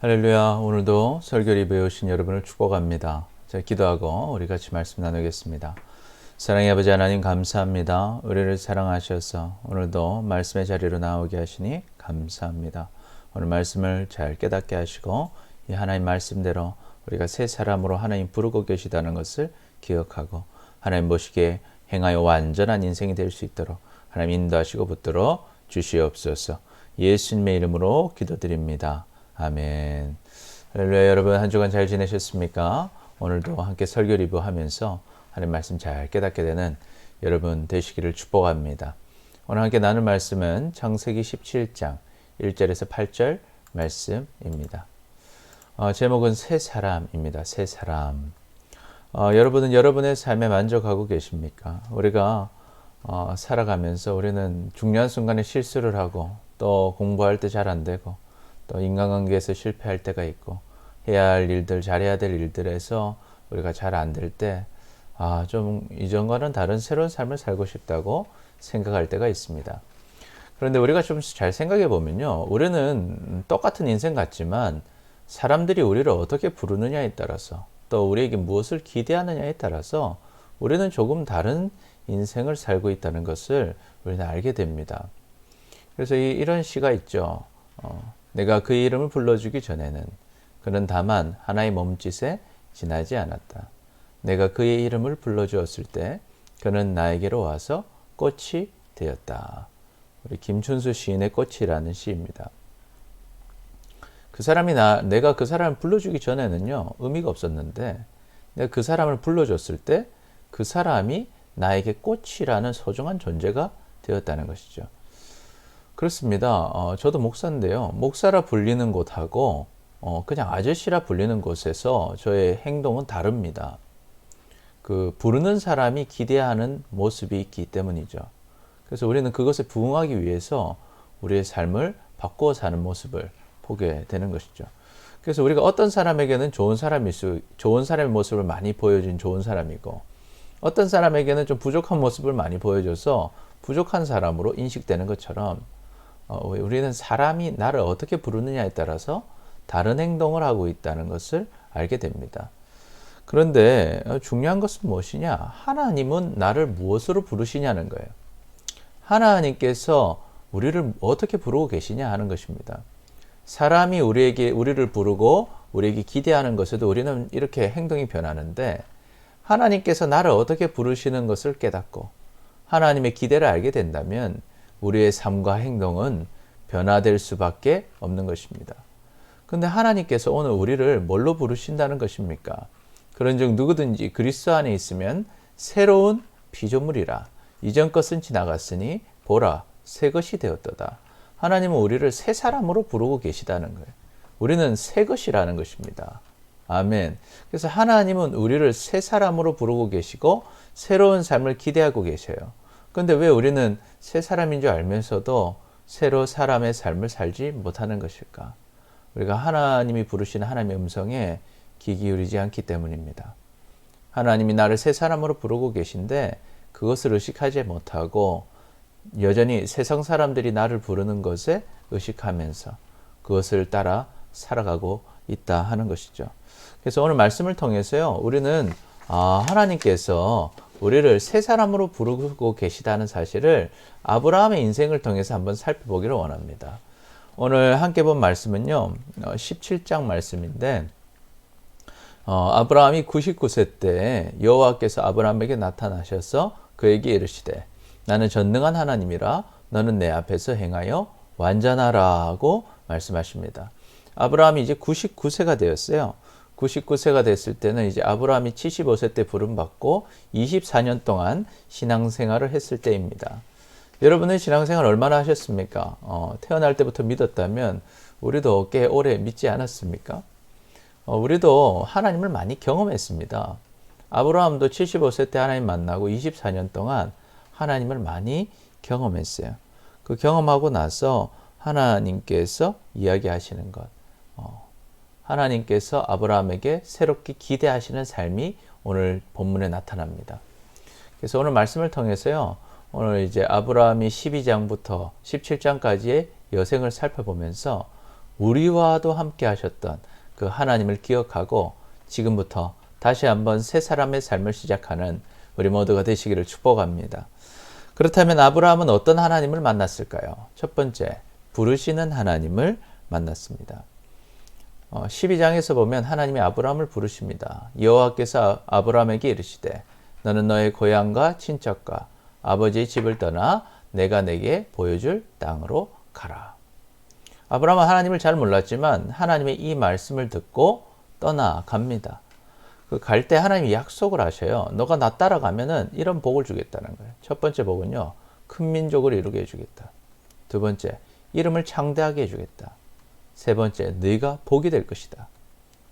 할렐루야. 오늘도 설교를 배우신 여러분을 축복합니다. 자, 기도하고 우리 같이 말씀 나누겠습니다. 사랑의 아버지 하나님 감사합니다. 우리를 사랑하셔서 오늘도 말씀의 자리로 나오게 하시니 감사합니다. 오늘 말씀을 잘 깨닫게 하시고 이 하나님 말씀대로 우리가 새 사람으로 하나님 부르고 계시다는 것을 기억하고 하나님 보시기에 행하여 완전한 인생이 될 수 있도록 하나님 인도하시고 붙들어 주시옵소서. 예수님의 이름으로 기도드립니다. 아멘. 할렐루야. 여러분 한 주간 잘 지내셨습니까? 오늘도 함께 설교 리뷰하면서 하나님 말씀 잘 깨닫게 되는 여러분 되시기를 축복합니다. 오늘 함께 나눌 말씀은 창세기 17장 1절에서 8절 말씀입니다. 제목은 새 사람입니다. 새 사람. 여러분은 여러분의 삶에 만족하고 계십니까? 우리가 살아가면서 우리는 중요한 순간에 실수를 하고 또 공부할 때 잘 안 되고 또 인간관계에서 실패할 때가 있고 해야 할 일들, 잘해야 될 일들에서 우리가 잘 안 될 때 좀 이전과는 다른 새로운 삶을 살고 싶다고 생각할 때가 있습니다. 그런데 우리가 좀 잘 생각해 보면요, 우리는 똑같은 인생 같지만 사람들이 우리를 어떻게 부르느냐에 따라서 또 우리에게 무엇을 기대하느냐에 따라서 우리는 조금 다른 인생을 살고 있다는 것을 우리는 알게 됩니다. 그래서 이런 시가 있죠. 내가 그의 이름을 불러주기 전에는 그는 다만 하나의 몸짓에 지나지 않았다. 내가 그의 이름을 불러주었을 때 그는 나에게로 와서 꽃이 되었다. 우리 김춘수 시인의 꽃이라는 시입니다. 내가 그 사람을 불러주기 전에는요, 의미가 없었는데 내가 그 사람을 불러줬을 때 그 사람이 나에게 꽃이라는 소중한 존재가 되었다는 것이죠. 그렇습니다. 저도 목사인데요. 목사라 불리는 곳하고 그냥 아저씨라 불리는 곳에서 저의 행동은 다릅니다. 그 부르는 사람이 기대하는 모습이 있기 때문이죠. 그래서 우리는 그것에 부응하기 위해서 우리의 삶을 바꾸어 사는 모습을 보게 되는 것이죠. 그래서 우리가 어떤 사람에게는 좋은 사람의 모습을 많이 보여준 좋은 사람이고 어떤 사람에게는 좀 부족한 모습을 많이 보여줘서 부족한 사람으로 인식되는 것처럼 우리는 사람이 나를 어떻게 부르느냐에 따라서 다른 행동을 하고 있다는 것을 알게 됩니다. 그런데 중요한 것은 무엇이냐? 하나님은 나를 무엇으로 부르시냐는 거예요. 하나님께서 우리를 어떻게 부르고 계시냐 하는 것입니다. 사람이 우리를 부르고 우리에게 기대하는 것에도 우리는 이렇게 행동이 변하는데 하나님께서 나를 어떻게 부르시는 것을 깨닫고 하나님의 기대를 알게 된다면 우리의 삶과 행동은 변화될 수밖에 없는 것입니다. 그런데 하나님께서 오늘 우리를 뭘로 부르신다는 것입니까? 그런즉 누구든지 그리스도 안에 있으면 새로운 피조물이라. 이전 것은 지나갔으니 보라 새 것이 되었도다. 하나님은 우리를 새 사람으로 부르고 계시다는 거예요. 우리는 새 것이라는 것입니다. 아멘. 그래서 하나님은 우리를 새 사람으로 부르고 계시고 새로운 삶을 기대하고 계셔요. 그런데 왜 우리는 새 사람인 줄 알면서도 새로 사람의 삶을 살지 못하는 것일까? 우리가 하나님이 부르시는 하나님의 음성에 귀 기울이지 않기 때문입니다. 하나님이 나를 새 사람으로 부르고 계신데 그것을 의식하지 못하고 여전히 세상 사람들이 나를 부르는 것에 의식하면서 그것을 따라 살아가고 있다 하는 것이죠. 그래서 오늘 말씀을 통해서요, 우리는 하나님께서 우리를 새 사람으로 부르고 계시다는 사실을 아브라함의 인생을 통해서 한번 살펴보기를 원합니다. 오늘 함께 본 말씀은요, 17장 말씀인데 아브라함이 99세 때 여호와께서 아브라함에게 나타나셔서 그에게 이르시되 나는 전능한 하나님이라 너는 내 앞에서 행하여 완전하라고 말씀하십니다. 아브라함이 이제 99세가 되었어요. 99세가 됐을 때는 이제 아브라함이 75세 때 부름받고 24년 동안 신앙생활을 했을 때입니다. 여러분은 신앙생활 얼마나 하셨습니까? 태어날 때부터 믿었다면 우리도 꽤 오래 믿지 않았습니까? 우리도 하나님을 많이 경험했습니다. 아브라함도 75세 때 하나님 만나고 24년 동안 하나님을 많이 경험했어요. 그 경험하고 나서 하나님께서 이야기하시는 것, 하나님께서 아브라함에게 새롭게 기대하시는 삶이 오늘 본문에 나타납니다. 그래서 오늘 말씀을 통해서요, 오늘 이제 아브라함이 12장부터 17장까지의 여생을 살펴보면서 우리와도 함께 하셨던 그 하나님을 기억하고 지금부터 다시 한번 새 사람의 삶을 시작하는 우리 모두가 되시기를 축복합니다. 그렇다면 아브라함은 어떤 하나님을 만났을까요? 첫 번째, 부르시는 하나님을 만났습니다. 12장에서 보면 하나님이 아브라함을 부르십니다. 여호와께서 아브라함에게 이르시되 너는 너의 고향과 친척과 아버지의 집을 떠나 내가 내게 보여줄 땅으로 가라. 아브라함은 하나님을 잘 몰랐지만 하나님의 이 말씀을 듣고 떠나갑니다. 그 갈 때 하나님이 약속을 하셔요. 너가 나 따라가면은 이런 복을 주겠다는 거예요. 첫 번째 복은요, 큰 민족을 이루게 해주겠다. 두 번째, 이름을 창대하게 해주겠다. 세 번째, 네가 복이 될 것이다.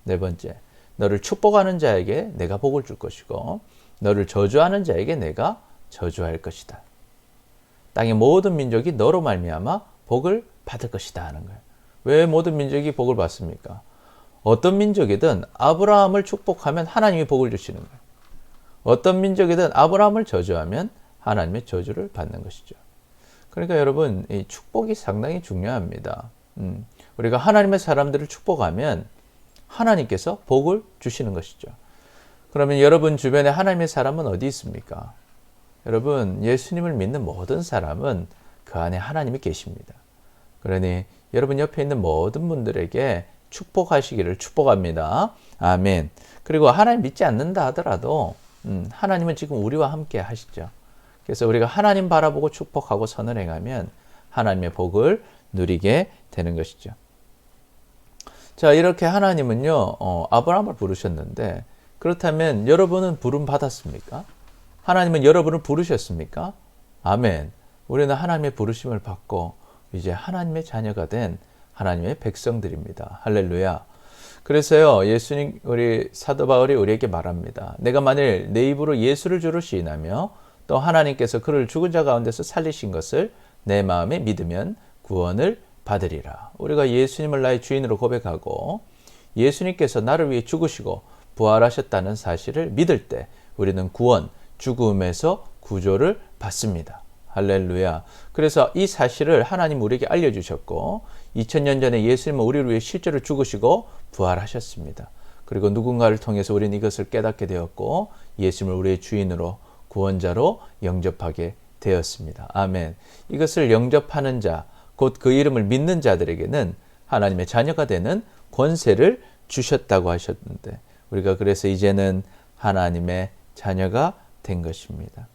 네 번째, 너를 축복하는 자에게 내가 복을 줄 것이고 너를 저주하는 자에게 내가 저주할 것이다. 땅의 모든 민족이 너로 말미암아 복을 받을 것이다 하는 거예요. 왜 모든 민족이 복을 받습니까? 어떤 민족이든 아브라함을 축복하면 하나님이 복을 주시는 거예요. 어떤 민족이든 아브라함을 저주하면 하나님의 저주를 받는 것이죠. 그러니까 여러분, 이 축복이 상당히 중요합니다. 우리가 하나님의 사람들을 축복하면 하나님께서 복을 주시는 것이죠. 그러면 여러분 주변에 하나님의 사람은 어디 있습니까? 여러분, 예수님을 믿는 모든 사람은 그 안에 하나님이 계십니다. 그러니 여러분 옆에 있는 모든 분들에게 축복하시기를 축복합니다. 아멘. 그리고 하나님 믿지 않는다 하더라도 하나님은 지금 우리와 함께 하시죠. 그래서 우리가 하나님 바라보고 축복하고 선을 행하면 하나님의 복을 누리게 되는 것이죠. 자, 이렇게 하나님은요, 아브라함을 부르셨는데, 그렇다면 여러분은 부름 받았습니까? 하나님은 여러분을 부르셨습니까? 아멘. 우리는 하나님의 부르심을 받고 이제 하나님의 자녀가 된 하나님의 백성들입니다. 할렐루야. 그래서요, 예수님, 우리 사도 바울이 우리에게 말합니다. 내가 만일 내 입으로 예수를 주로 시인하며 또 하나님께서 그를 죽은 자 가운데서 살리신 것을 내 마음에 믿으면 구원을 받으리라. 우리가 예수님을 나의 주인으로 고백하고 예수님께서 나를 위해 죽으시고 부활하셨다는 사실을 믿을 때 우리는 구원, 죽음에서 구조를 받습니다. 할렐루야. 그래서 이 사실을 하나님 우리에게 알려주셨고 2000년 전에 예수님은 우리를 위해 실제로 죽으시고 부활하셨습니다. 그리고 누군가를 통해서 우리는 이것을 깨닫게 되었고 예수님을 우리의 주인으로 구원자로 영접하게 되었습니다. 아멘. 이것을 영접하는 자, 곧 그 이름을 믿는 자들에게는 하나님의 자녀가 되는 권세를 주셨다고 하셨는데 우리가 그래서 이제는 하나님의 자녀가 된 것입니다.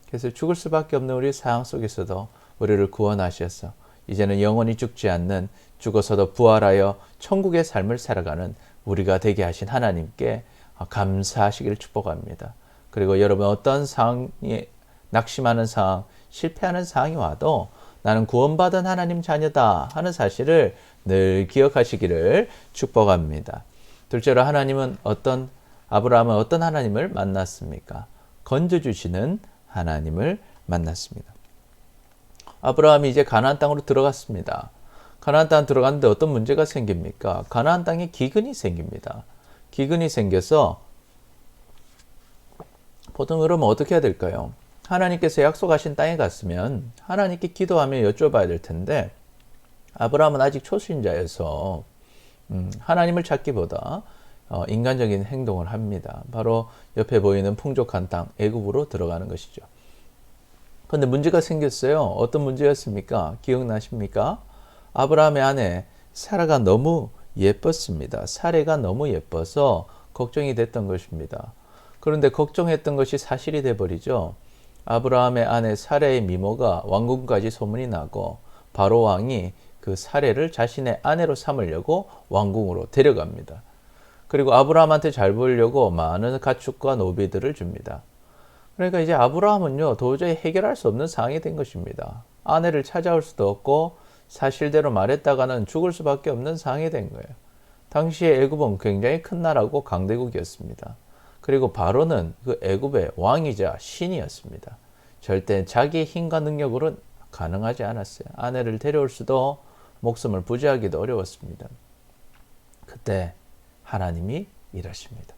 그래서 죽을 수밖에 없는 우리 상황 속에서도 우리를 구원하셔서 이제는 영원히 죽지 않는 죽어서도 부활하여 천국의 삶을 살아가는 우리가 되게 하신 하나님께 감사하시기를 축복합니다. 그리고 여러분 어떤 상황에 낙심하는 상황, 실패하는 상황이 와도 나는 구원받은 하나님 자녀다 하는 사실을 늘 기억하시기를 축복합니다. 둘째로 아브라함은 어떤 하나님을 만났습니까? 건져주시는 하나님을 만났습니다. 아브라함이 이제 가나안 땅으로 들어갔습니다. 가나안 땅 들어갔는데 어떤 문제가 생깁니까? 가나안 땅에 기근이 생깁니다. 기근이 생겨서 보통 그러면 어떻게 해야 될까요? 하나님께서 약속하신 땅에 갔으면 하나님께 기도하며 여쭤봐야 될 텐데 아브라함은 아직 초신자여서 하나님을 찾기보다 인간적인 행동을 합니다. 바로 옆에 보이는 풍족한 땅 애굽으로 들어가는 것이죠. 그런데 문제가 생겼어요. 어떤 문제였습니까? 기억나십니까? 아브라함의 아내 사라가 너무 예뻤습니다. 사레가 너무 예뻐서 걱정이 됐던 것입니다. 그런데 걱정했던 것이 사실이 돼버리죠. 아브라함의 아내 사레의 미모가 왕궁까지 소문이 나고 바로 왕이 그 사레를 자신의 아내로 삼으려고 왕궁으로 데려갑니다. 그리고 아브라함한테 잘 보이려고 많은 가축과 노비들을 줍니다. 그러니까 이제 아브라함은요 도저히 해결할 수 없는 상황이 된 것입니다. 아내를 찾아올 수도 없고 사실대로 말했다가는 죽을 수밖에 없는 상황이 된 거예요. 당시에 애굽은 굉장히 큰 나라고 강대국이었습니다. 그리고 바로는 그 애굽의 왕이자 신이었습니다. 절대 자기의 힘과 능력으로는 가능하지 않았어요. 아내를 데려올 수도 목숨을 부지하기도 어려웠습니다. 그때 하나님이 일하십니다.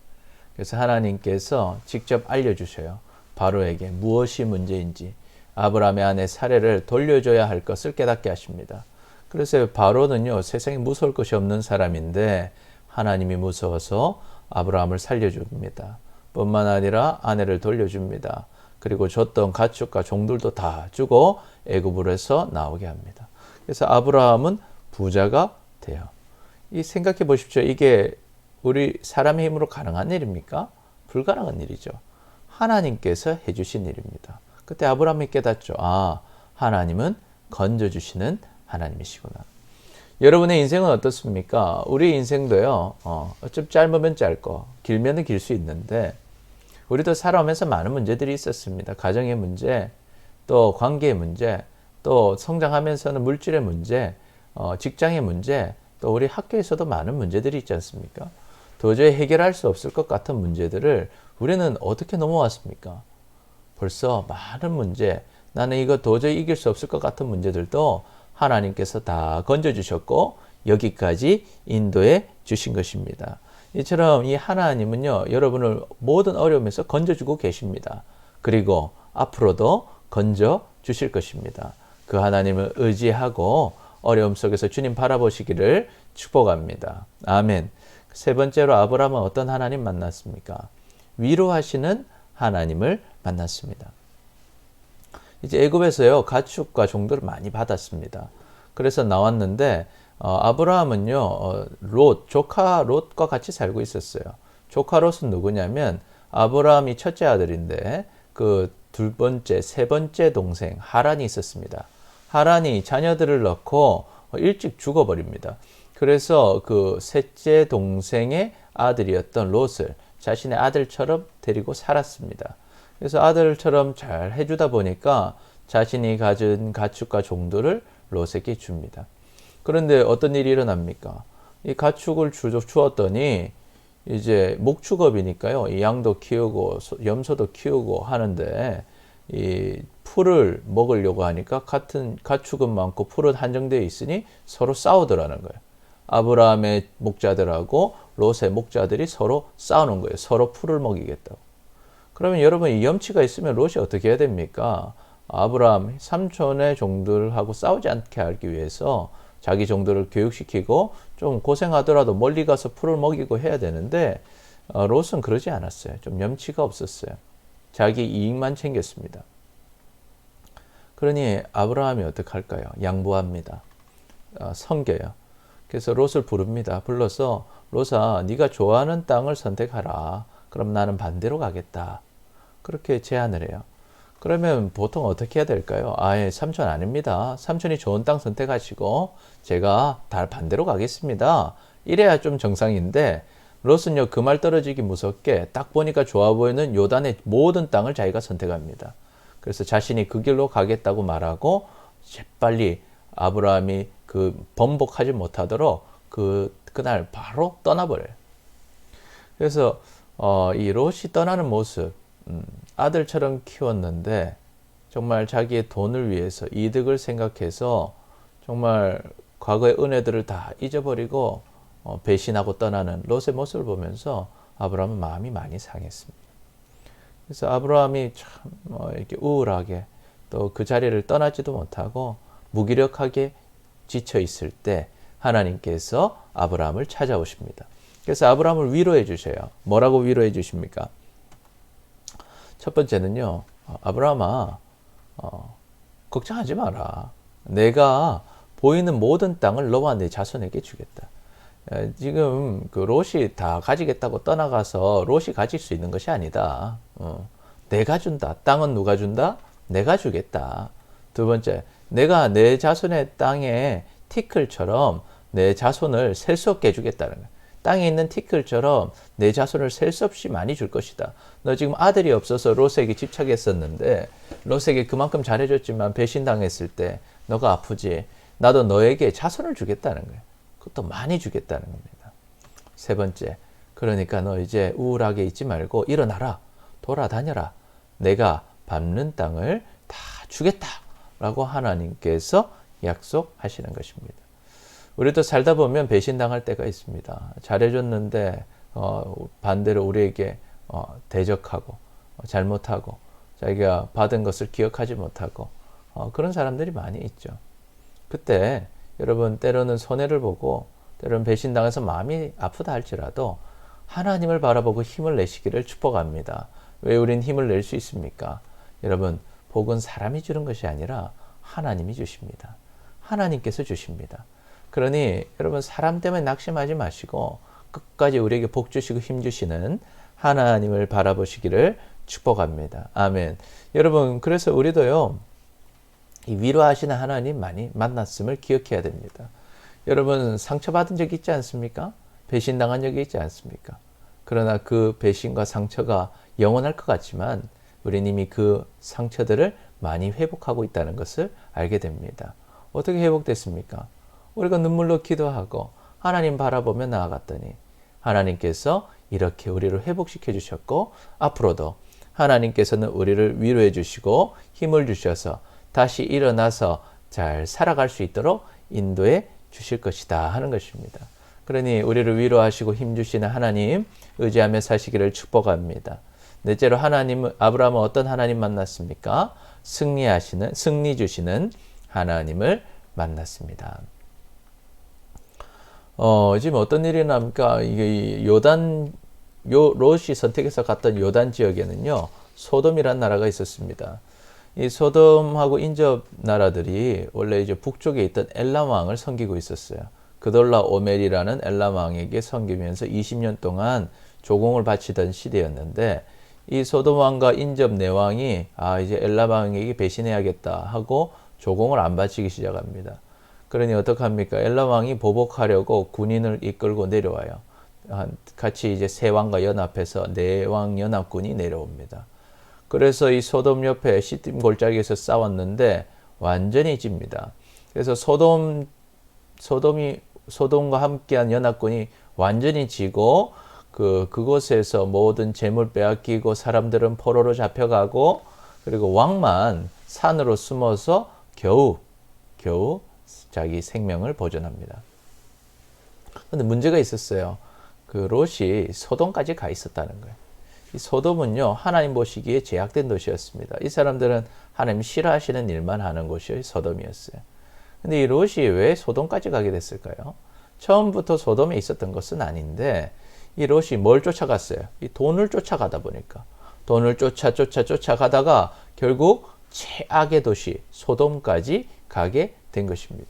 그래서 하나님께서 직접 알려주셔요. 바로에게 무엇이 문제인지 아브라함의 아내 사레를 돌려줘야 할 것을 깨닫게 하십니다. 그래서 바로는요, 세상에 무서울 것이 없는 사람인데 하나님이 무서워서 아브라함을 살려줍니다. 뿐만 아니라 아내를 돌려줍니다. 그리고 줬던 가축과 종들도 다 주고 애굽으로서 나오게 합니다. 그래서 아브라함은 부자가 돼요. 이 생각해 보십시오. 이게 우리 사람의 힘으로 가능한 일입니까? 불가능한 일이죠. 하나님께서 해주신 일입니다. 그때 아브라함이 깨닫죠. 아, 하나님은 건져주시는 하나님이시구나. 여러분의 인생은 어떻습니까? 우리 인생도요, 어차피 짧으면 짧고, 길면 길 수 있는데, 우리도 살아오면서 많은 문제들이 있었습니다. 가정의 문제, 또 관계의 문제, 또 성장하면서는 물질의 문제, 직장의 문제, 또 우리 학교에서도 많은 문제들이 있지 않습니까? 도저히 해결할 수 없을 것 같은 문제들을 우리는 어떻게 넘어왔습니까? 벌써 많은 문제, 나는 이거 도저히 이길 수 없을 것 같은 문제들도 하나님께서 다 건져주셨고 여기까지 인도해 주신 것입니다. 이처럼 이 하나님은요, 여러분을 모든 어려움에서 건져주고 계십니다. 그리고 앞으로도 건져 주실 것입니다. 그 하나님을 의지하고 어려움 속에서 주님 바라보시기를 축복합니다. 아멘. 세 번째로 아브라함은 어떤 하나님 만났습니까? 위로하시는 하나님을 만났습니다. 이제 애굽에서요, 가축과 종들을 많이 받았습니다. 그래서 나왔는데 아브라함은요, 조카 롯과 같이 살고 있었어요. 조카 롯은 누구냐면 아브라함이 첫째 아들인데 그 두 번째, 세 번째 동생 하란이 있었습니다. 하란이 자녀들을 낳고 일찍 죽어버립니다. 그래서 그 셋째 동생의 아들이었던 롯을 자신의 아들처럼 데리고 살았습니다. 그래서 아들처럼 잘 해주다 보니까 자신이 가진 가축과 종들을 롯에게 줍니다. 그런데 어떤 일이 일어납니까? 이 가축을 주었더니 이제 목축업이니까요. 이 양도 키우고 염소도 키우고 하는데 이 풀을 먹으려고 하니까 같은 가축은 많고 풀은 한정되어 있으니 서로 싸우더라는 거예요. 아브라함의 목자들하고 롯의 목자들이 서로 싸우는 거예요. 서로 풀을 먹이겠다고. 그러면 여러분 이 염치가 있으면 롯이 어떻게 해야 됩니까? 아브라함 삼촌의 종들하고 싸우지 않게 하기 위해서 자기 종들을 교육시키고 좀 고생하더라도 멀리 가서 풀을 먹이고 해야 되는데 롯은 그러지 않았어요. 좀 염치가 없었어요. 자기 이익만 챙겼습니다. 그러니 아브라함이 어떻게 할까요? 양보합니다. 섬겨요. 그래서 롯을 부릅니다. 불러서 롯아, 네가 좋아하는 땅을 선택하라. 그럼 나는 반대로 가겠다. 그렇게 제안을 해요. 그러면 보통 어떻게 해야 될까요? 아예 삼촌 아닙니다. 삼촌이 좋은 땅 선택하시고 제가 다 반대로 가겠습니다. 이래야 좀 정상인데 롯은요, 그 말 떨어지기 무섭게 딱 보니까 좋아 보이는 요단의 모든 땅을 자기가 선택합니다. 그래서 자신이 그 길로 가겠다고 말하고 재빨리 아브라함이 그 번복하지 못하도록 그날 바로 떠나버려요. 그래서 이 롯이 떠나는 모습, 아들처럼 키웠는데 정말 자기의 돈을 위해서 이득을 생각해서 정말 과거의 은혜들을 다 잊어버리고 배신하고 떠나는 롯의 모습을 보면서 아브라함은 마음이 많이 상했습니다. 그래서 아브라함이 참 이렇게 우울하게 또 그 자리를 떠나지도 못하고 무기력하게 지쳐 있을 때 하나님께서 아브라함을 찾아오십니다. 그래서 아브라함을 위로해 주셔요. 뭐라고 위로해 주십니까? 첫 번째는요, 아브라함아, 걱정하지 마라. 내가 보이는 모든 땅을 너와 내 자손에게 주겠다. 지금 그 롯이 다 가지겠다고 떠나가서 롯이 가질 수 있는 것이 아니다. 내가 준다. 땅은 누가 준다? 내가 주겠다. 두 번째, 내가 내 자손의 땅에 티끌처럼 내 자손을 셀 수 없게 해주겠다는 거야. 땅에 있는 티끌처럼 내 자손을 셀 수 없이 많이 줄 것이다. 너 지금 아들이 없어서 롯에게 집착했었는데 롯에게 그만큼 잘해줬지만 배신당했을 때 너가 아프지. 나도 너에게 자손을 주겠다는 거야. 그것도 많이 주겠다는 겁니다. 세 번째, 그러니까 너 이제 우울하게 있지 말고 일어나라. 돌아다녀라. 내가 밟는 땅을 다 주겠다. 라고 하나님께서 약속하시는 것입니다. 우리도 살다 보면 배신당할 때가 있습니다. 잘해줬는데 반대로 우리에게 대적하고 잘못하고 자기가 받은 것을 기억하지 못하고 그런 사람들이 많이 있죠. 그때 여러분 때로는 손해를 보고 때로는 배신당해서 마음이 아프다 할지라도 하나님을 바라보고 힘을 내시기를 축복합니다. 왜 우린 힘을 낼 수 있습니까? 여러분 복은 사람이 주는 것이 아니라 하나님이 주십니다. 하나님께서 주십니다. 그러니 여러분 사람 때문에 낙심하지 마시고 끝까지 우리에게 복 주시고 힘 주시는 하나님을 바라보시기를 축복합니다. 아멘. 여러분 그래서 우리도요 이 위로하시는 하나님 많이 만났음을 기억해야 됩니다. 여러분 상처받은 적이 있지 않습니까? 배신당한 적이 있지 않습니까? 그러나 그 배신과 상처가 영원할 것 같지만 우리는 이미 그 상처들을 많이 회복하고 있다는 것을 알게 됩니다. 어떻게 회복됐습니까? 우리가 눈물로 기도하고 하나님 바라보며 나아갔더니 하나님께서 이렇게 우리를 회복시켜 주셨고 앞으로도 하나님께서는 우리를 위로해 주시고 힘을 주셔서 다시 일어나서 잘 살아갈 수 있도록 인도해 주실 것이다 하는 것입니다. 그러니 우리를 위로하시고 힘주시는 하나님 의지하며 사시기를 축복합니다. 넷째로 아브라함은 어떤 하나님 만났습니까? 승리 주시는 하나님을 만났습니다. 지금 어떤 일이 납니까? 이게 롯이 선택해서 갔던 요단 지역에는요, 소돔이란 나라가 있었습니다. 이 소돔하고 인접 나라들이 원래 이제 북쪽에 있던 엘람 왕을 섬기고 있었어요. 그돌라 오멜이라는 엘람 왕에게 섬기면서 20년 동안 조공을 바치던 시대였는데 이 소돔 왕과 인접 내왕이 이제 엘람 왕에게 배신해야겠다 하고 조공을 안 바치기 시작합니다. 그러니 어떡합니까? 엘람 왕이 보복하려고 군인을 이끌고 내려와요. 같이 이제 세 왕과 연합해서 내왕 연합군이 내려옵니다. 그래서 이 소돔 옆에 시딤 골짜기에서 싸웠는데 완전히 집니다. 그래서 소돔과 함께한 연합군이 완전히 지고 그곳에서 모든 재물 빼앗기고 사람들은 포로로 잡혀가고 그리고 왕만 산으로 숨어서 겨우 자기 생명을 보존합니다. 그런데 문제가 있었어요. 그 롯이 소돔까지 가 있었다는 거예요. 이 소돔은요, 하나님 보시기에 제약된 도시였습니다. 이 사람들은 하나님 싫어하시는 일만 하는 곳이 소돔이었어요. 근데 이 롯이 왜 소돔까지 가게 됐을까요? 처음부터 소돔에 있었던 것은 아닌데 이 롯이 뭘 쫓아갔어요? 이 돈을 쫓아가다 보니까 돈을 쫓아가다가 결국 최악의 도시 소돔까지 가게 된 것입니다.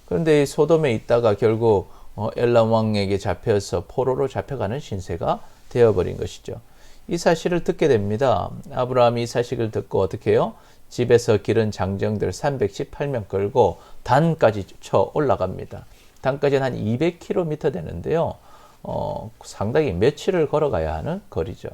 그런데 이 소돔에 있다가 결국 엘람 왕에게 잡혀서 포로로 잡혀가는 신세가 되어버린 것이죠. 이 사실을 듣게 됩니다. 아브라함이 이 사실을 듣고 어떻게 해요? 집에서 기른 장정들 318명 끌고 단까지 쳐 올라갑니다. 단까지는 한 200km 되는데요. 상당히 며칠을 걸어가야 하는 거리죠.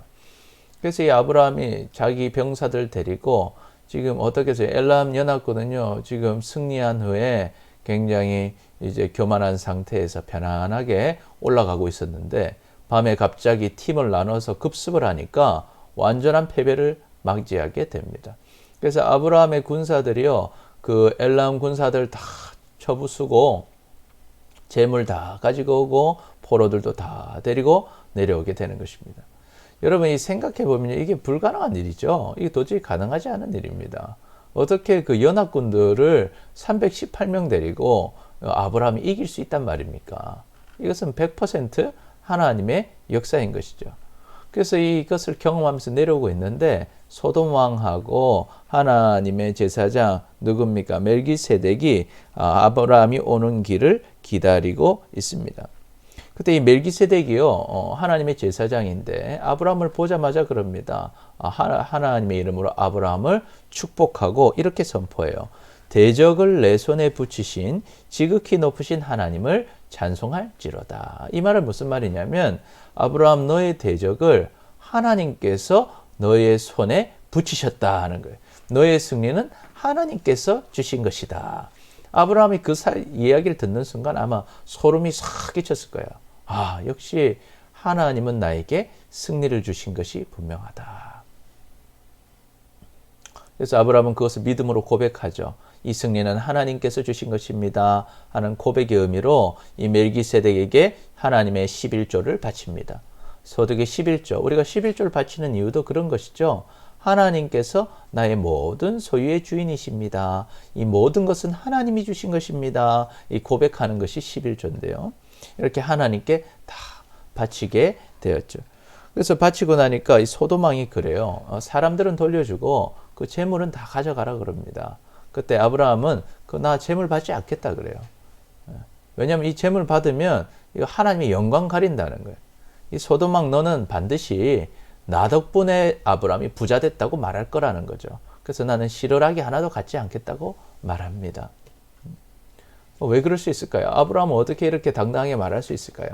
그래서 이 아브라함이 자기 병사들 데리고 지금 어떻게 해서 엘람 연합군은요, 지금 승리한 후에 굉장히 이제 교만한 상태에서 편안하게 올라가고 있었는데 밤에 갑자기 팀을 나눠서 급습을 하니까 완전한 패배를 맞이하게 됩니다. 그래서 아브라함의 군사들이요, 그 엘람 군사들 다 쳐부수고 재물 다 가지고 오고 포로들도 다 데리고 내려오게 되는 것입니다. 여러분이 생각해 보면 이게 불가능한 일이죠. 이게 도저히 가능하지 않은 일입니다. 어떻게 그 연합군들을 318명 데리고 아브라함이 이길 수 있단 말입니까? 이것은 100% 하나님의 역사인 것이죠. 그래서 이것을 경험하면서 내려오고 있는데 소돔 왕하고 하나님의 제사장 누굽니까? 멜기세덱이 아브라함이 오는 길을 기다리고 있습니다. 그때 이 멜기세덱이요, 하나님의 제사장인데 아브라함을 보자마자 그럽니다. 하나님의 이름으로 아브라함을 축복하고 이렇게 선포해요. 대적을 내 손에 붙이신 지극히 높으신 하나님을 찬송할지로다. 이 말은 무슨 말이냐면 아브라함 너의 대적을 하나님께서 너의 손에 붙이셨다 하는 거예요. 너의 승리는 하나님께서 주신 것이다. 아브라함이 그 이야기를 듣는 순간 아마 소름이 싹 끼쳤을 거예요. 역시 하나님은 나에게 승리를 주신 것이 분명하다. 그래서 아브라함은 그것을 믿음으로 고백하죠. 이 승리는 하나님께서 주신 것입니다 하는 고백의 의미로 이 멜기세덱에게 하나님의 11조를 바칩니다. 소득의 11조. 우리가 11조를 바치는 이유도 그런 것이죠. 하나님께서 나의 모든 소유의 주인이십니다. 이 모든 것은 하나님이 주신 것입니다. 이 고백하는 것이 11조인데요. 이렇게 하나님께 다 바치게 되었죠. 그래서 바치고 나니까 이 소돔왕이 그래요. 사람들은 돌려주고 그 재물은 다 가져가라 그럽니다. 그때 아브라함은 나 재물 받지 않겠다 그래요. 왜냐하면 이 재물 받으면 이거 하나님의 영광 가린다는 거예요. 이 소돔왕 너는 반드시 나 덕분에 아브라함이 부자 됐다고 말할 거라는 거죠. 그래서 나는 실어라기 하나도 갖지 않겠다고 말합니다. 왜 그럴 수 있을까요? 아브라함은 어떻게 이렇게 당당하게 말할 수 있을까요?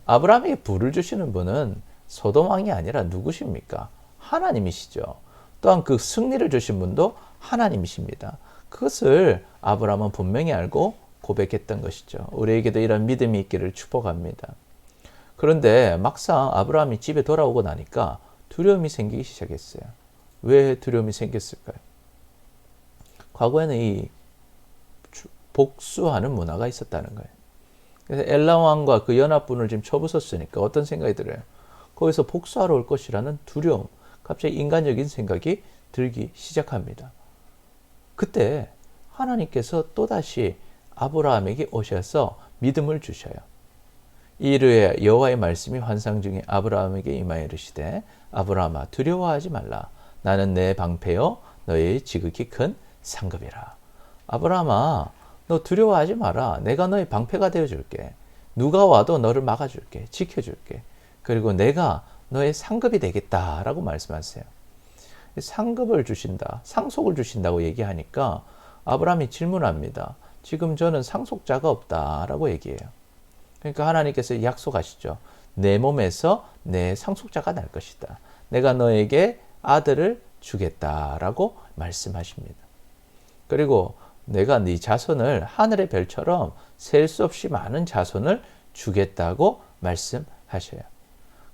아브라함에게 부를 주시는 분은 소돔왕이 아니라 누구십니까? 하나님이시죠. 또한 그 승리를 주신 분도 하나님이십니다. 그것을 아브라함은 분명히 알고 고백했던 것이죠. 우리에게도 이런 믿음이 있기를 축복합니다. 그런데 막상 아브라함이 집에 돌아오고 나니까 두려움이 생기기 시작했어요. 왜 두려움이 생겼을까요? 과거에는 이 복수하는 문화가 있었다는 거예요. 그래서 엘라왕과 그 연합군을 지금 쳐부쉈으니까 어떤 생각이 들어요? 거기서 복수하러 올 것이라는 두려움, 갑자기 인간적인 생각이 들기 시작합니다. 그때 하나님께서 또다시 아브라함에게 오셔서 믿음을 주셔요. 이르에 여호와의 말씀이 환상 중에 아브라함에게 임하여 이르시되 아브라함아 두려워하지 말라. 나는 내 방패요 너의 지극히 큰 상급이라. 아브라함아 너 두려워하지 마라. 내가 너의 방패가 되어줄게. 누가 와도 너를 막아줄게. 지켜줄게. 그리고 내가 너의 상급이 되겠다라고 말씀하세요. 상급을 주신다. 상속을 주신다고 얘기하니까 아브라함이 질문합니다. 지금 저는 상속자가 없다라고 얘기해요. 그러니까 하나님께서 약속하시죠. 내 몸에서 내 상속자가 날 것이다. 내가 너에게 아들을 주겠다라고 말씀하십니다. 그리고 내가 네 자손을 하늘의 별처럼 셀 수 없이 많은 자손을 주겠다고 말씀하셔요.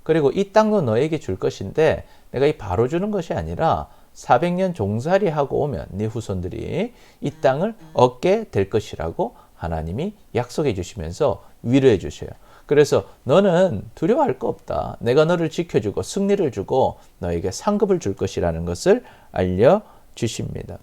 그리고 이 땅도 너에게 줄 것인데 내가 이 바로 주는 것이 아니라 400년 종살이하고 오면 네 후손들이 이 땅을 얻게 될 것이라고 하나님이 약속해 주시면서 위로해 주셔요. 그래서 너는 두려워할 거 없다. 내가 너를 지켜주고 승리를 주고 너에게 상급을 줄 것이라는 것을 알려주십니다.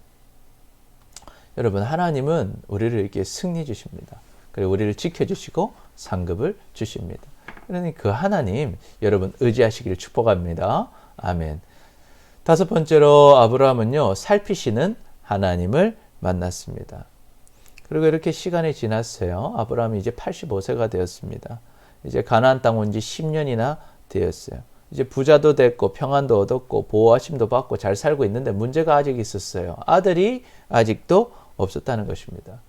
여러분 하나님은 우리를 이렇게 승리 주십니다. 그리고 우리를 지켜주시고 상급을 주십니다. 그러니 그 하나님 여러분 의지하시기를 축복합니다. 아멘. 다섯 번째로 아브라함은요 살피시는 하나님을 만났습니다. 그리고 이렇게 시간이 지났어요. 아브라함이 이제 85세가 되었습니다. 이제 가나안 땅 온 지 10년이나 되었어요. 이제 부자도 됐고 평안도 얻었고 보호하심도 받고 잘 살고 있는데 문제가 아직 있었어요. 아들이 아직도 없었다는 것입니다.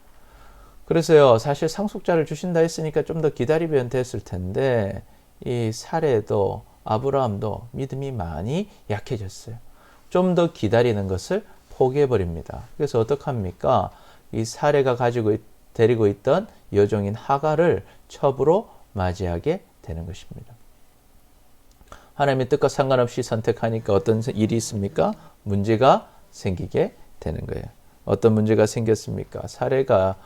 그래서요 사실 상속자를 주신다 했으니까 좀 더 기다리면 됐을 텐데 이 사레도 아브라함도 믿음이 많이 약해졌어요. 좀 더 기다리는 것을 포기해버립니다. 그래서 어떡합니까? 이 사레가 데리고 있던 여종인 하갈을 첩으로 맞이하게 되는 것입니다. 하나님의 뜻과 상관없이 선택하니까 어떤 일이 있습니까? 문제가 생기게 되는 거예요. 어떤 문제가 생겼습니까? 사레가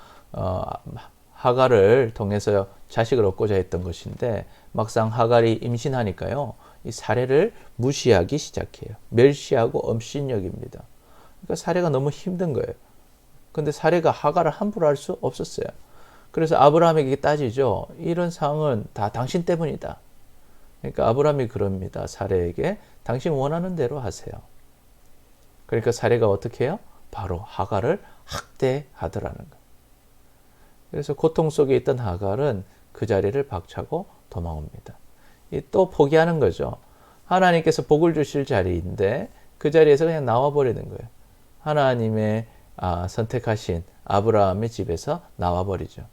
하갈을 통해서 자식을 얻고자 했던 것인데 막상 하갈이 임신하니까요. 이 사레를 무시하기 시작해요. 멸시하고 업신여깁니다. 그러니까 사레가 너무 힘든 거예요. 근데 사레가 하갈을 함부로 할 수 없었어요. 그래서 아브라함에게 따지죠. 이런 상황은 다 당신 때문이다. 그러니까 아브라함이 그럽니다. 사레에게 당신 원하는 대로 하세요. 그러니까 사레가 어떻게 해요? 바로 하갈을 학대하더라는 거예요. 그래서 고통 속에 있던 하갈은 그 자리를 박차고 도망옵니다. 또 포기하는 거죠. 하나님께서 복을 주실 자리인데 그 자리에서 그냥 나와버리는 거예요. 하나님의 선택하신 아브라함의 집에서 나와버리죠.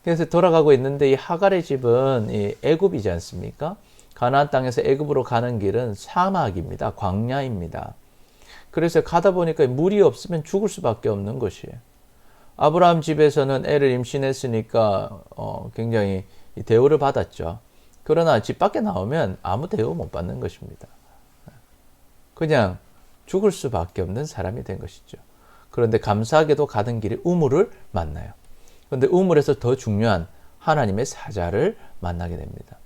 그래서 돌아가고 있는데 이 하갈의 집은 이 애굽이지 않습니까? 가나안 땅에서 애굽으로 가는 길은 사막입니다. 광야입니다. 그래서 가다 보니까 물이 없으면 죽을 수밖에 없는 것이에요. 아브라함 집에서는 애를 임신했으니까 굉장히 대우를 받았죠. 그러나 집 밖에 나오면 아무 대우 못 받는 것입니다. 그냥 죽을 수밖에 없는 사람이 된 것이죠. 그런데 감사하게도 가던 길에 우물을 만나요. 그런데 우물에서 더 중요한 하나님의 사자를 만나게 됩니다.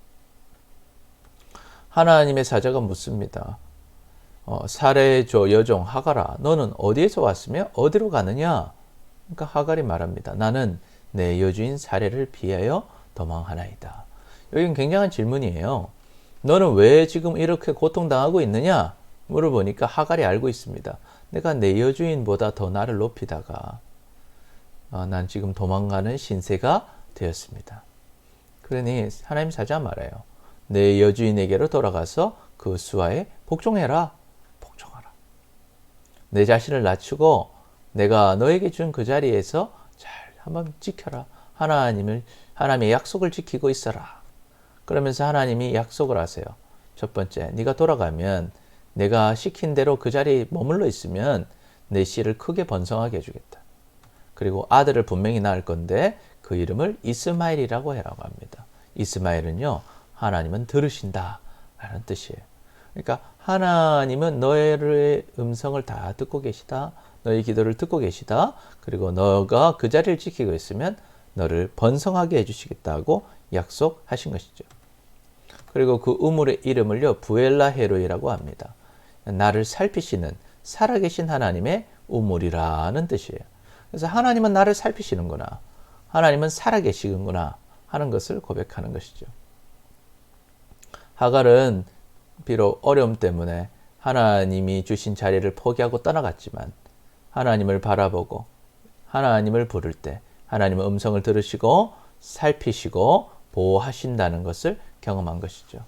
하나님의 사자가 묻습니다. 사레조 여종 하갈아, 너는 어디에서 왔으며 어디로 가느냐? 그러니까 하갈이 말합니다. 나는 내 여주인 사레를 피하여 도망하나이다. 여기는 굉장한 질문이에요. 너는 왜 지금 이렇게 고통당하고 있느냐? 물어보니까 하갈이 알고 있습니다. 내가 내 여주인보다 더 나를 높이다가 난 지금 도망가는 신세가 되었습니다. 그러니 하나님 사자 말해요. 내 여주인에게로 돌아가서 그 수하에 복종해라. 복종하라. 내 자신을 낮추고 내가 너에게 준 그 자리에서 잘 한번 지켜라. 하나님의 약속을 지키고 있어라. 그러면서 하나님이 약속을 하세요. 첫 번째, 네가 돌아가면 내가 시킨 대로 그 자리에 머물러 있으면 내 씨를 크게 번성하게 해주겠다. 그리고 아들을 분명히 낳을 건데 그 이름을 이스마엘이라고 해라고 합니다. 이스마엘은요, 하나님은 들으신다 라는 뜻이에요. 그러니까 하나님은 너의 음성을 다 듣고 계시다. 너의 기도를 듣고 계시다. 그리고 너가 그 자리를 지키고 있으면 너를 번성하게 해주시겠다고 약속하신 것이죠. 그리고 그 우물의 이름을요, 부엘라 헤로이라고 합니다. 나를 살피시는 살아계신 하나님의 우물이라는 뜻이에요. 그래서 하나님은 나를 살피시는구나. 하나님은 살아계시는구나 하는 것을 고백하는 것이죠. 하갈은 비록 어려움 때문에 하나님이 주신 자리를 포기하고 떠나갔지만 하나님을 바라보고 하나님을 부를 때 하나님의 음성을 들으시고 살피시고 보호하신다는 것을 경험한 것이죠.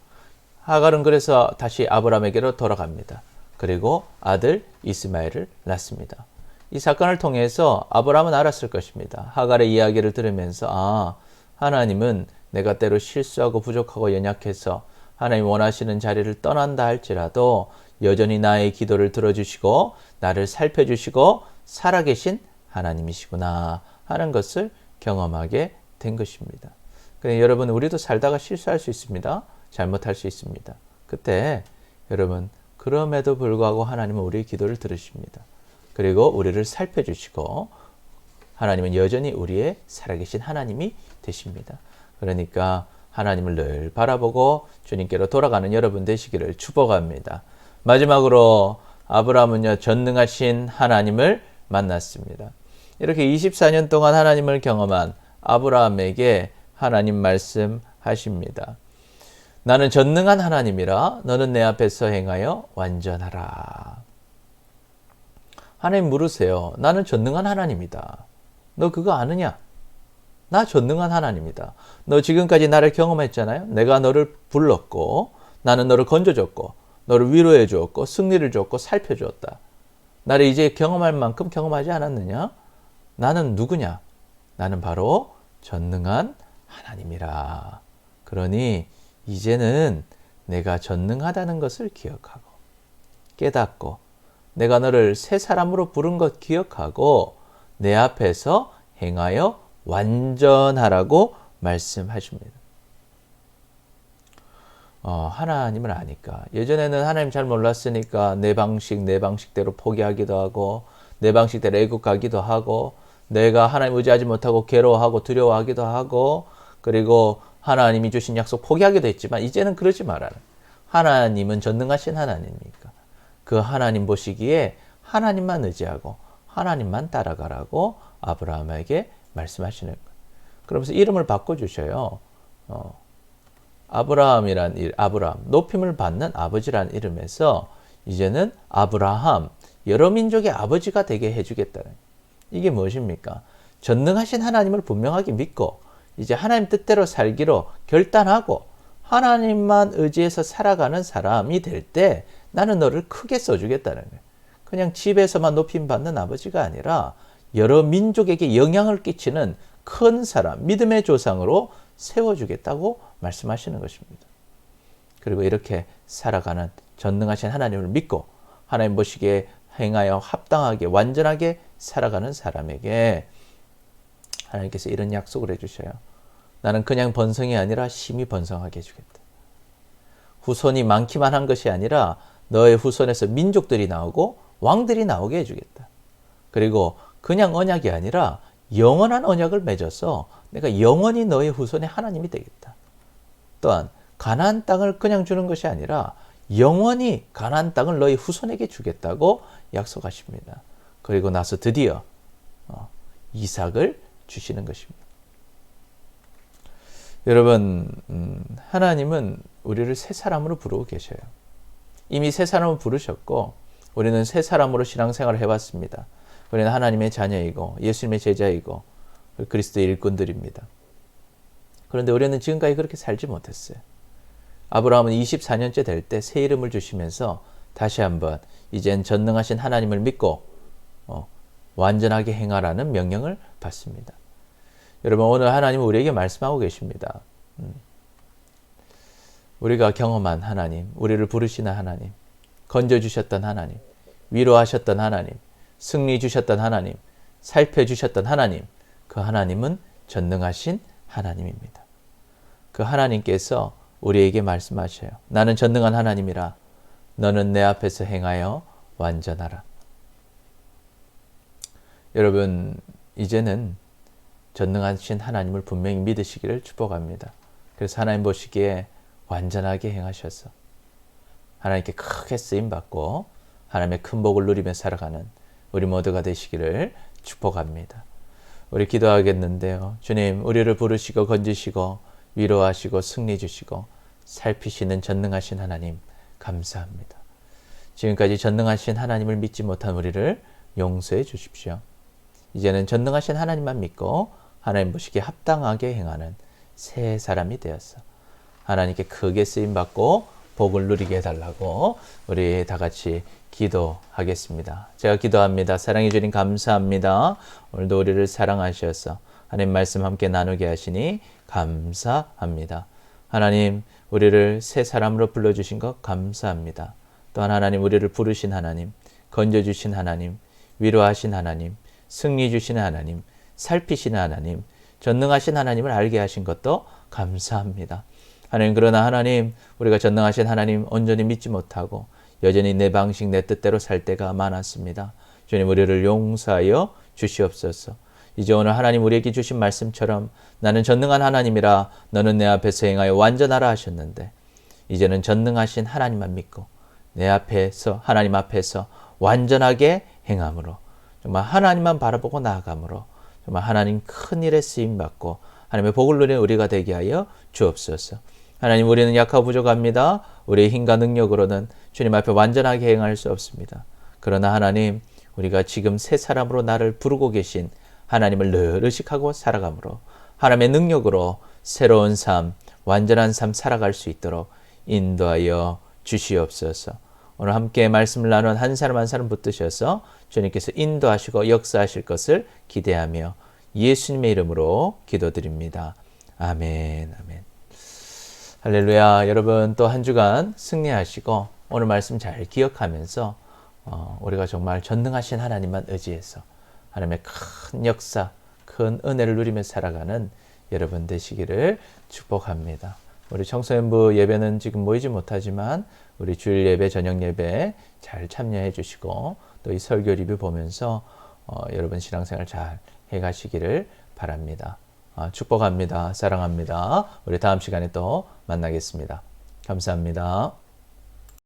하갈은 그래서 다시 아브라함에게로 돌아갑니다. 그리고 아들 이스마엘을 낳습니다. 이 사건을 통해서 아브라함은 알았을 것입니다. 하갈의 이야기를 들으면서 하나님은 내가 때로 실수하고 부족하고 연약해서 하나님 원하시는 자리를 떠난다 할지라도 여전히 나의 기도를 들어주시고 나를 살펴주시고 살아계신 하나님이시구나 하는 것을 경험하게 된 것입니다. 그러니까 여러분, 우리도 살다가 실수할 수 있습니다. 잘못할 수 있습니다. 그때 여러분, 그럼에도 불구하고 하나님은 우리의 기도를 들으십니다. 그리고 우리를 살펴주시고 하나님은 여전히 우리의 살아계신 하나님이 되십니다. 그러니까 하나님을 늘 바라보고 주님께로 돌아가는 여러분 되시기를 축복합니다. 마지막으로 아브라함은요, 전능하신 하나님을 만났습니다. 이렇게 24년 동안 하나님을 경험한 아브라함에게 하나님 말씀하십니다. 나는 전능한 하나님이라 너는 내 앞에서 행하여 완전하라. 하나님 물으세요. 나는 전능한 하나님이다. 너 그거 아느냐? 나 전능한 하나님이다. 너 지금까지 나를 경험했잖아요. 내가 너를 불렀고 나는 너를 건져줬고 너를 위로해 주었고 승리를 줬고 살펴주었다. 나를 이제 경험할 만큼 경험하지 않았느냐? 나는 누구냐? 나는 바로 전능한 하나님이라. 그러니 이제는 내가 전능하다는 것을 기억하고 깨닫고 내가 너를 새 사람으로 부른 것 기억하고 내 앞에서 행하여 완전하라고 말씀하십니다. 하나님을 아니까. 예전에는 하나님 잘 몰랐으니까 내 방식대로 포기하기도 하고 내 방식대로 애국 가기도 하고 내가 하나님 의지하지 못하고 괴로워하고 두려워하기도 하고 그리고 하나님이 주신 약속 포기하기도 했지만 이제는 그러지 말아라. 하나님은 전능하신 하나님이니까 그 하나님 보시기에 하나님만 의지하고 하나님만 따라가라고 아브라함에게 말씀하시는 거예요. 그러면서 이름을 바꿔주셔요. 아브라함, 높임을 받는 아버지라는 이름에서 이제는 아브라함, 여러 민족의 아버지가 되게 해주겠다는. 이게 무엇입니까? 전능하신 하나님을 분명하게 믿고 이제 하나님 뜻대로 살기로 결단하고 하나님만 의지해서 살아가는 사람이 될 때 나는 너를 크게 써주겠다는 거예요. 그냥 집에서만 높임 받는 아버지가 아니라 여러 민족에게 영향을 끼치는 큰 사람, 믿음의 조상으로 세워주겠다고 말씀하시는 것입니다. 그리고 이렇게 살아가는 전능하신 하나님을 믿고 하나님 보시기에 행하여 합당하게 완전하게 살아가는 사람에게 하나님께서 이런 약속을 해주셔요. 나는 그냥 번성이 아니라 심히 번성하게 해주겠다. 후손이 많기만 한 것이 아니라 너의 후손에서 민족들이 나오고 왕들이 나오게 해주겠다. 그리고 그냥 언약이 아니라 영원한 언약을 맺어서 내가 영원히 너의 후손의 하나님이 되겠다. 또한 가나안 땅을 그냥 주는 것이 아니라 영원히 가나안 땅을 너희 후손에게 주겠다고 약속하십니다. 그리고 나서 드디어 이삭을 주시는 것입니다. 여러분, 하나님은 우리를 새 사람으로 부르고 계셔요. 이미 새 사람을 부르셨고 우리는 새 사람으로 신앙생활을 해왔습니다. 우리는 하나님의 자녀이고 예수님의 제자이고 그리스도의 일꾼들입니다. 그런데 우리는 지금까지 그렇게 살지 못했어요. 아브라함은 24년째 될 때 새 이름을 주시면서 다시 한번 이젠 전능하신 하나님을 믿고 완전하게 행하라는 명령을 받습니다. 여러분, 오늘 하나님은 우리에게 말씀하고 계십니다. 우리가 경험한 하나님, 우리를 부르시는 하나님, 건져주셨던 하나님, 위로하셨던 하나님, 승리 주셨던 하나님, 살펴주셨던 하나님, 그 하나님은 전능하신 하나님입니다. 그 하나님께서 우리에게 말씀하셔요. 나는 전능한 하나님이라 너는 내 앞에서 행하여 완전하라. 여러분, 이제는 전능하신 하나님을 분명히 믿으시기를 축복합니다. 그래서 하나님 보시기에 완전하게 행하셔서 하나님께 크게 쓰임받고 하나님의 큰 복을 누리며 살아가는 우리 모두가 되시기를 축복합니다. 우리 기도하겠는데요. 주님, 우리를 부르시고 건지시고 위로하시고 승리 주시고 살피시는 전능하신 하나님 감사합니다. 지금까지 전능하신 하나님을 믿지 못한 우리를 용서해 주십시오. 이제는 전능하신 하나님만 믿고 하나님 보시기에 합당하게 행하는 새 사람이 되어서 하나님께 크게 쓰임받고 복을 누리게 해달라고 우리 다 같이 기도하겠습니다. 제가 기도합니다. 사랑해 주님 감사합니다. 오늘도 우리를 사랑하셔서 하나님 말씀 함께 나누게 하시니 감사합니다. 하나님, 우리를 새 사람으로 불러주신 것 감사합니다. 또한 하나님, 우리를 부르신 하나님, 건져주신 하나님, 위로하신 하나님, 승리 주시는 하나님, 살피시는 하나님, 전능하신 하나님을 알게 하신 것도 감사합니다. 하나님, 그러나 하나님, 우리가 전능하신 하나님 온전히 믿지 못하고 여전히 내 방식 내 뜻대로 살 때가 많았습니다. 주님, 우리를 용서하여 주시옵소서. 이제 오늘 하나님 우리에게 주신 말씀처럼 나는 전능한 하나님이라 너는 내 앞에서 행하여 완전하라 하셨는데 이제는 전능하신 하나님만 믿고 내 앞에서 하나님 앞에서 완전하게 행함으로 정말 하나님만 바라보고 나아감으로 정말 하나님 큰 일에 쓰임받고 하나님의 복을 누리는 우리가 되게 하여 주옵소서. 하나님, 우리는 약하고 부족합니다. 우리의 힘과 능력으로는 주님 앞에 완전하게 행할 수 없습니다. 그러나 하나님, 우리가 지금 새 사람으로 나를 부르고 계신 하나님을 늘 의식하고 살아감으로 하나님의 능력으로 새로운 삶, 완전한 삶 살아갈 수 있도록 인도하여 주시옵소서. 오늘 함께 말씀을 나눈 한 사람 한 사람 붙드셔서 주님께서 인도하시고 역사하실 것을 기대하며 예수님의 이름으로 기도드립니다. 아멘, 아멘. 할렐루야. 여러분, 또 한 주간 승리하시고 오늘 말씀 잘 기억하면서 우리가 정말 전능하신 하나님만 의지해서 하나님의 큰 역사, 큰 은혜를 누리며 살아가는 여러분 되시기를 축복합니다. 우리 청소년부 예배는 지금 모이지 못하지만 우리 주일 예배, 저녁 예배 잘 참여해 주시고 또 이 설교 리뷰 보면서 여러분 신앙생활 잘 해가시기를 바랍니다. 축복합니다. 사랑합니다. 우리 다음 시간에 또 만나겠습니다. 감사합니다.